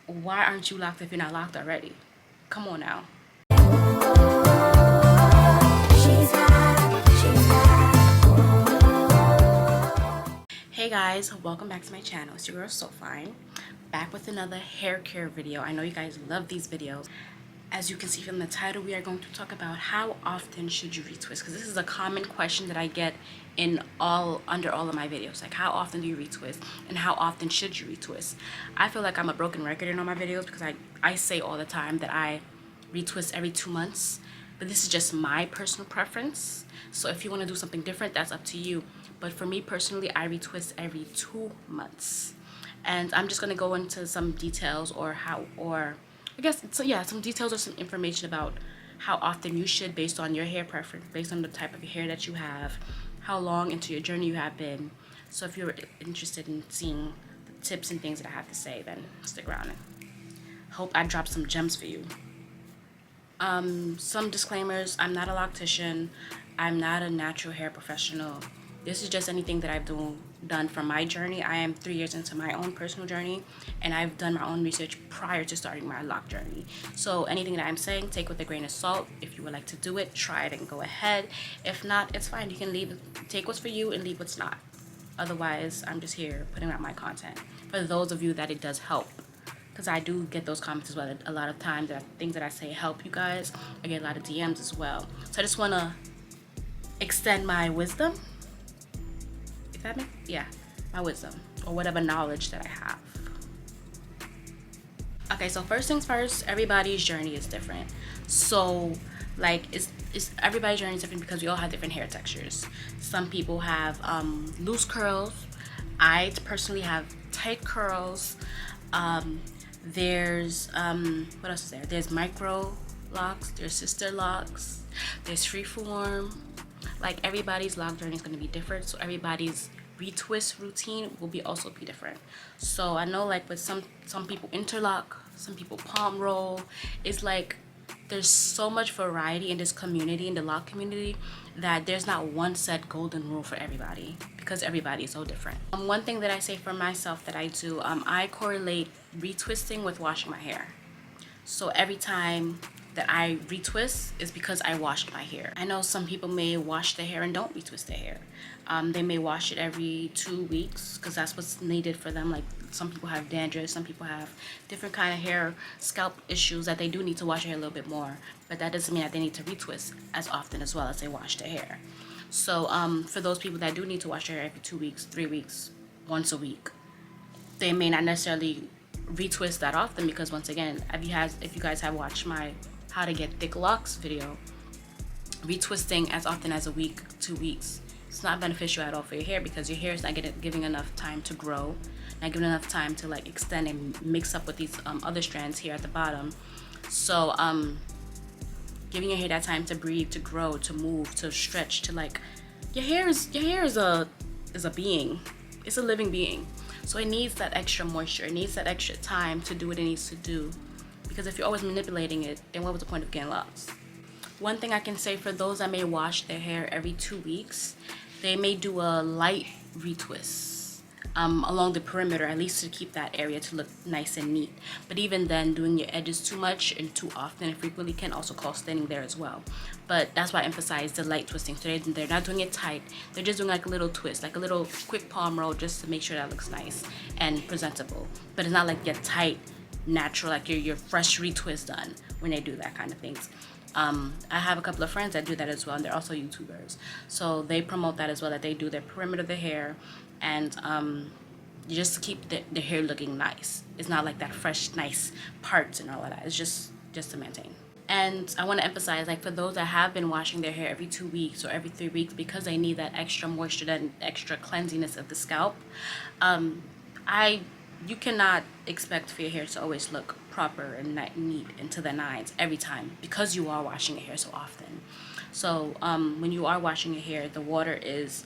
why aren't you locked if you're not locked already? Come on now. Hey guys, welcome back to my channel. It's your girl Sofineee, back with another hair care video. I know you guys love these videos. As you can see from the title, we are going to talk about how often should you retwist, because this is a common question that I get in under all of my videos. Like, how often do you retwist and how often should you retwist? I feel like I'm a broken record in all my videos because I say all the time that I retwist every 2 months, but this is just my personal preference. So if you want to do something different, that's up to you. But for me personally, I retwist every 2 months. And I'm just going to go into some details some details or some information about how often you should, based on your hair preference, based on the type of hair that you have, how long into your journey you have been. So if you're interested in seeing the tips and things that I have to say, then stick around and hope I drop some gems for you. Some disclaimers: I'm not a loctician, I'm not a natural hair professional. This is just anything that I've done from my journey. I am 3 years into my own personal journey, and I've done my own research prior to starting my lock journey. So anything that I'm saying, take with a grain of salt. If you would like to do it, try it and go ahead. If not, it's fine. You can take what's for you and leave what's not. Otherwise, I'm just here putting out my content for those of you that it does help, because I do get those comments as well. A lot of times, things that I say help you guys. I get a lot of DMs as well. So I just want to extend my wisdom. My wisdom, or whatever knowledge that I have. Okay, so first things first, everybody's journey is different. So like it's everybody's journey is different because we all have different hair textures. Some people have loose curls. I personally have tight curls. There's what else is there? There's micro locks, there's sister locks, there's freeform. Like, everybody's lock journey is going to be different, so everybody's retwist routine will also be different. So I know, like, with some people interlock, some people palm roll. It's like there's so much variety in this community, in the lock community, that there's not one set golden rule for everybody because everybody is so different. One thing that I say for myself that I do, I correlate retwisting with washing my hair. So every time that I retwist is because I washed my hair. I know some people may wash their hair and don't retwist their hair. They may wash it every 2 weeks because that's what's needed for them. Like, some people have dandruff, some people have different kind of hair, scalp issues that they do need to wash their hair a little bit more. But that doesn't mean that they need to retwist as often as well as they wash their hair. So for those people that do need to wash their hair every 2 weeks, 3 weeks, once a week, they may not necessarily retwist that often because, once again, if you guys have watched my how to get thick locks video, retwisting as often as a week, 2 weeks, it's not beneficial at all for your hair because your hair is not giving enough time to grow, not giving enough time to like extend and mix up with these other strands here at the bottom. So giving your hair that time to breathe, to grow, to move, to stretch, to like your hair is a being. It's a living being. So it needs that extra moisture. It needs that extra time to do what it needs to do. Because if you're always manipulating it, then what was the point of getting locks? One thing I can say for those that may wash their hair every 2 weeks, they may do a light retwist along the perimeter, at least to keep that area to look nice and neat. But even then, doing your edges too much and too often and frequently can also cause thinning there as well. But that's why I emphasize the light twisting. So they're not doing it tight. They're just doing like a little twist, like a little quick palm roll, just to make sure that looks nice and presentable. But it's not like your tight, natural, like your fresh retwist done when they do that kind of things. I have a couple of friends that do that as well, and they're also YouTubers, so they promote that as well, that they do their perimeter of the hair and just to keep the hair looking nice. It's not like that fresh nice parts and all of that. It's just to maintain. And I want to emphasize, like, for those that have been washing their hair every 2 weeks or every 3 weeks because they need that extra moisture, that extra cleansiness of the scalp, you cannot expect for your hair to always look proper and neat and to the nines every time because you are washing your hair so often. So when you are washing your hair, the water is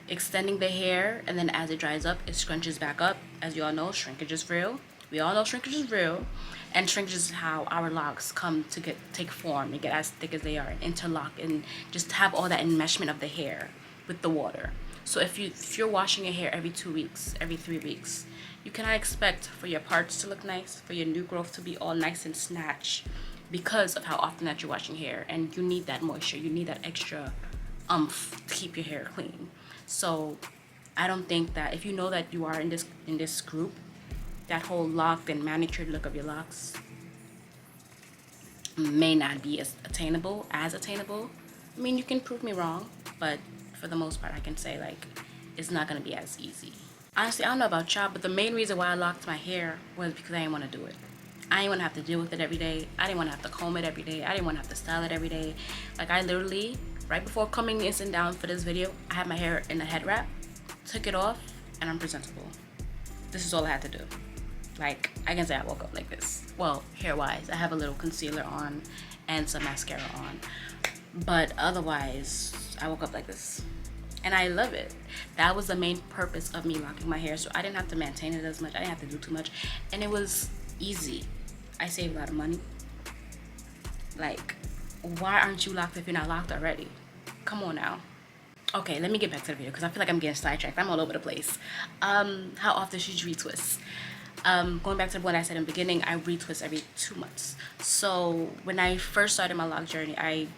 extending the hair, and then as it dries up, it scrunches back up. As you all know, shrinkage is real. We all know shrinkage is real, and shrinkage is how our locks come to take form and get as thick as they are and interlock and just have all that enmeshment of the hair with the water. So if you're washing your hair every 2 weeks, every 3 weeks, you cannot expect for your parts to look nice, for your new growth to be all nice and snatched, because of how often that you're washing hair. And you need that moisture, you need that extra to keep your hair clean. So I don't think that if you know that you are in this group, that whole locked and manicured look of your locks may not be as attainable. I mean, you can prove me wrong, but for the most part, I can say like it's not gonna be as easy. Honestly, I don't know about y'all, but the main reason why I locked my hair was because I didn't want to do it. I didn't want to have to deal with it every day. I didn't want to have to comb it every day. I didn't want to have to style it every day. Like, I literally, right before coming in and down for this video, I had my hair in a head wrap, took it off, and I'm presentable. This is all I had to do. Like, I can say I woke up like this. Well, hair-wise, I have a little concealer on and some mascara on. But otherwise, I woke up like this. And I love it. That was the main purpose of me locking my hair. So I didn't have to maintain it as much. I didn't have to do too much. And it was easy. I saved a lot of money. Like, why aren't you locked if you're not locked already? Come on now. Okay, let me get back to the video because I feel like I'm getting sidetracked. I'm all over the place. How often should you retwist? Going back to what I said in the beginning, I retwist every 2 months. So when I first started my lock journey,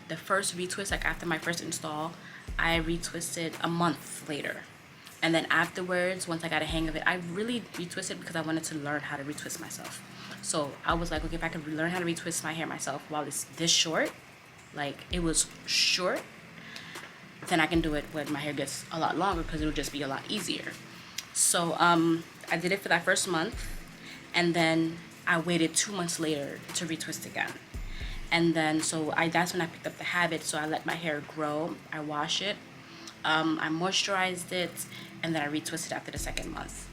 the first retwist, like after my first install, I retwisted a month later. And then afterwards, once I got a hang of it, I really retwisted because I wanted to learn how to retwist myself. So I was like, okay, if I could learn how to retwist my hair myself while it's this short, like it was short, then I can do it when my hair gets a lot longer because it'll just be a lot easier. So I did it for that first month, and then I waited 2 months later to retwist again. And then that's when I picked up the habit. So I let my hair grow, I wash it, I moisturized it, and then I retwisted after the second month.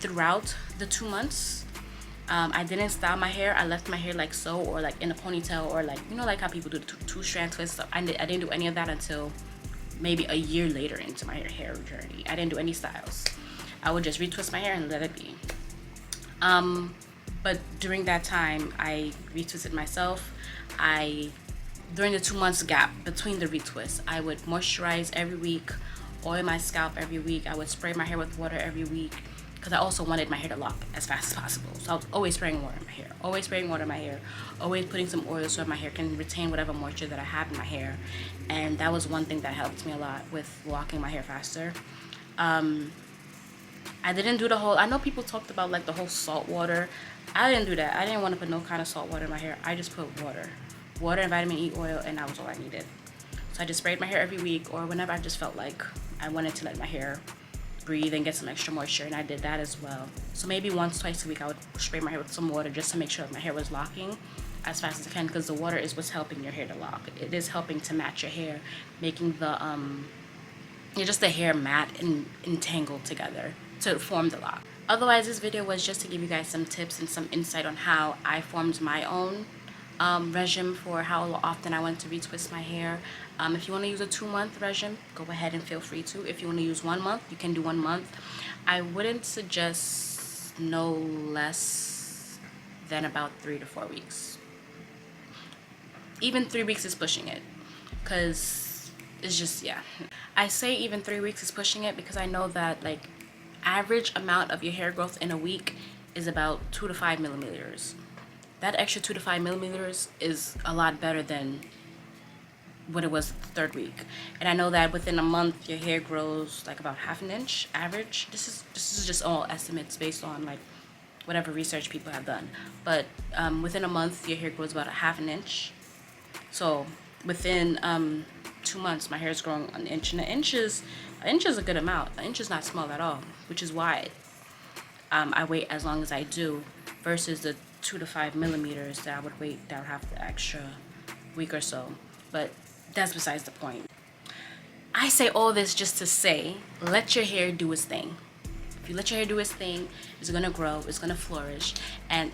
Throughout the 2 months, I didn't style my hair. I left my hair like so, or like in a ponytail, or like, you know, like how people do the two-strand twist. So I didn't do any of that until maybe a year later into my hair journey. I didn't do any styles. I would just retwist my hair and let it be. But during that time, I retwisted myself. During the 2 months gap between the retwists, I would moisturize every week, oil my scalp every week. I would spray my hair with water every week because I also wanted my hair to lock as fast as possible. So I was always spraying water in my hair, always putting some oil so my hair can retain whatever moisture that I have in my hair. And that was one thing that helped me a lot with locking my hair faster. I didn't do the whole, I know people talked about like the whole salt water. I didn't do that. I didn't want to put no kind of salt water in my hair. I just put water and vitamin E oil, and that was all I needed. So I just sprayed my hair every week, or whenever I just felt like I wanted to let my hair breathe and get some extra moisture, and I did that as well. So maybe once, twice a week I would spray my hair with some water just to make sure that my hair was locking as fast as I can, because the water is what's helping your hair to lock. It is helping to match your hair, making the just the hair matte and entangled together to form the lock. Otherwise, this video was just to give you guys some tips and some insight on how I formed my own regime for how often I want to retwist my hair. If you want to use a 2-month regime, go ahead and feel free to. If you want to use 1 month, you can do 1 month. I wouldn't suggest no less than about 3 to 4 weeks. Even 3 weeks is pushing it, because it's just, yeah. I say even 3 weeks is pushing it because I know that like average amount of your hair growth in a week is about 2 to 5 millimeters. That extra 2 to 5 millimeters is a lot better than what it was the 3rd week. And I know that within a month your hair grows like about ½ an inch average. This is just all estimates based on like whatever research people have done. But within a month your hair grows about ½ an inch. So within 2 months my hair is growing an inch, and an inch is a good amount. An inch is not small at all, which is why I wait as long as I do versus the 2 to 5 millimeters that I would wait, that would have the extra week or so. But that's besides the point. I say all this just to say, let your hair do its thing. If you let your hair do its thing, it's gonna grow, it's gonna flourish, and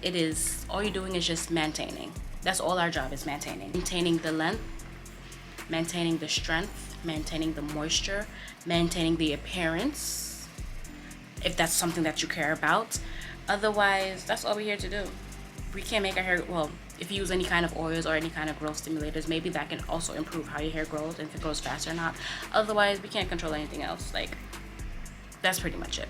all you're doing is just maintaining. That's all our job is, maintaining. Maintaining the length, maintaining the strength, maintaining the moisture, maintaining the appearance, if that's something that you care about. Otherwise, that's all we're here to do. we can't make our hair, well, if you use any kind of oils or any kind of growth stimulators, maybe that can also improve how your hair grows and if it grows faster or not. Otherwise, we can't control anything else. Like, that's pretty much it.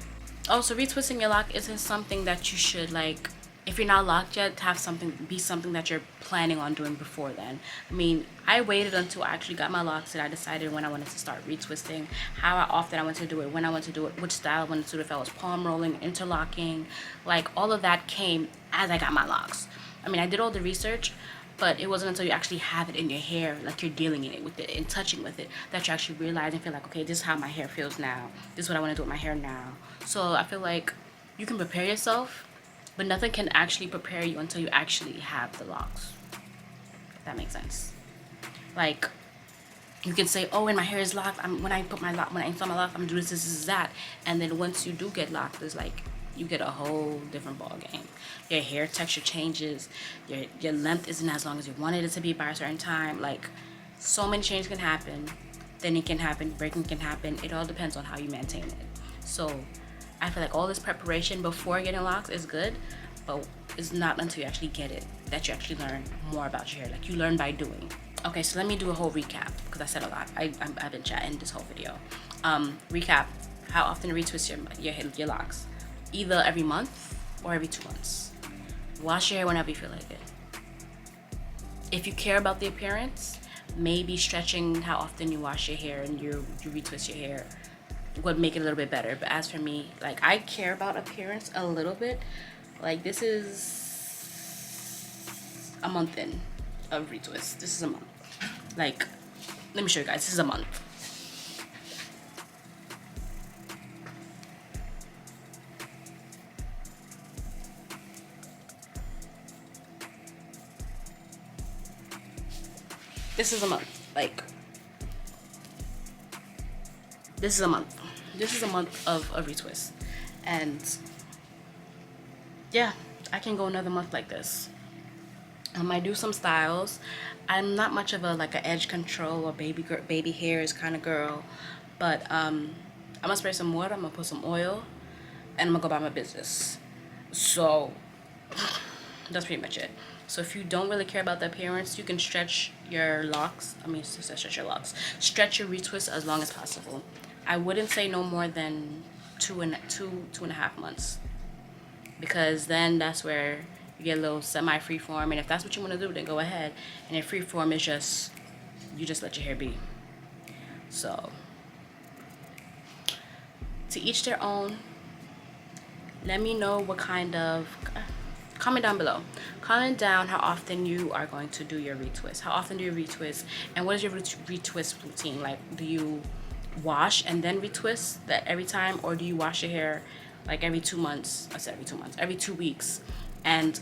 Also, retwisting your lock isn't something that you should, like, if you're not locked yet, have something be something that you're planning on doing before then. I mean, I waited until I actually got my locks and I decided when I wanted to start retwisting, how often I wanted to do it, when I wanted to do it, which style I wanted to do, if I was palm rolling, interlocking, like all of that came as I got my locks. I mean, I did all the research, but it wasn't until you actually have it in your hair, like you're dealing in it with it and touching with it, that you actually realize and feel like, okay, this is how my hair feels now. This is what I want to do with my hair now. So I feel like you can prepare yourself, but nothing can actually prepare you until you actually have the locks. If that makes sense. Like, you can say, oh, when my hair is locked, when I install my locks, I'm gonna do this, that. And then once you do get locked, it's like, you get a whole different ball game. Your hair texture changes. Your length isn't as long as you wanted it to be by a certain time. Like, so many changes can happen. Thinning can happen, breaking can happen. It all depends on how you maintain it. So I feel like all this preparation before getting locks is good, but it's not until you actually get it that you actually learn more about your hair. Like, you learn by doing. Okay, so let me do a whole recap because I said a lot. I've been chatting this whole video. Recap: how often retwist your locks? Either every month or every 2 months. Wash your hair whenever you feel like it. If you care about the appearance, maybe stretching how often you wash your hair and you retwist your hair would make it a little bit better. But as for me, like, I care about appearance a little bit. Like, this is a month in of retwist. This is a month. Like, let me show you guys. This is a month. This is a month. Like, this is a month. This is a month of a retwist. And yeah, I can go another month like this. I might do some styles. I'm not much of a edge control or baby hairs kind of girl, but I'm gonna spray some water, I'm gonna put some oil, and I'm gonna go about my business. So that's pretty much it. So if you don't really care about the appearance, you can stretch your locks. Stretch your retwist as long as possible. I wouldn't say no more than two and a half months, because then that's where you get a little semi-free form. And if that's what you want to do, then go ahead. And if free form is just, you just let your hair be. So to each their own. Let me know what kind of, comment down below. Comment down how often you are going to do your retwist. How often do you retwist? And what is your retwist routine? Like, do you wash and then retwist that every time? Or do you wash your hair like every 2 months? I said every 2 months. Every 2 weeks. And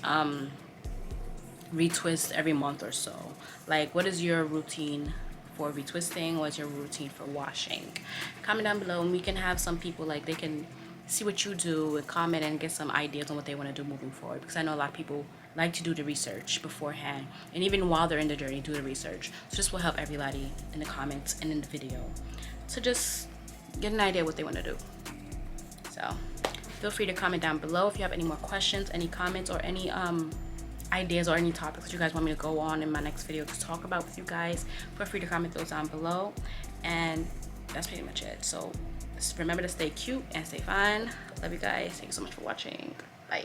retwist every month or so. Like, what is your routine for retwisting? What's your routine for washing? Comment down below, and we can have some people, like, they can see what you do and comment and get some ideas on what they want to do moving forward, because I know a lot of people like to do the research beforehand, and even while they're in the journey, do the research. So this will help everybody in the comments and in the video to just get an idea what they want to do. So feel free to comment down below if you have any more questions, any comments, or any ideas or any topics that you guys want me to go on in my next video to talk about with you guys. Feel free to comment those down below, and that's pretty much it. So just remember to stay cute and stay fine. Love you guys. Thank you so much for watching. Bye.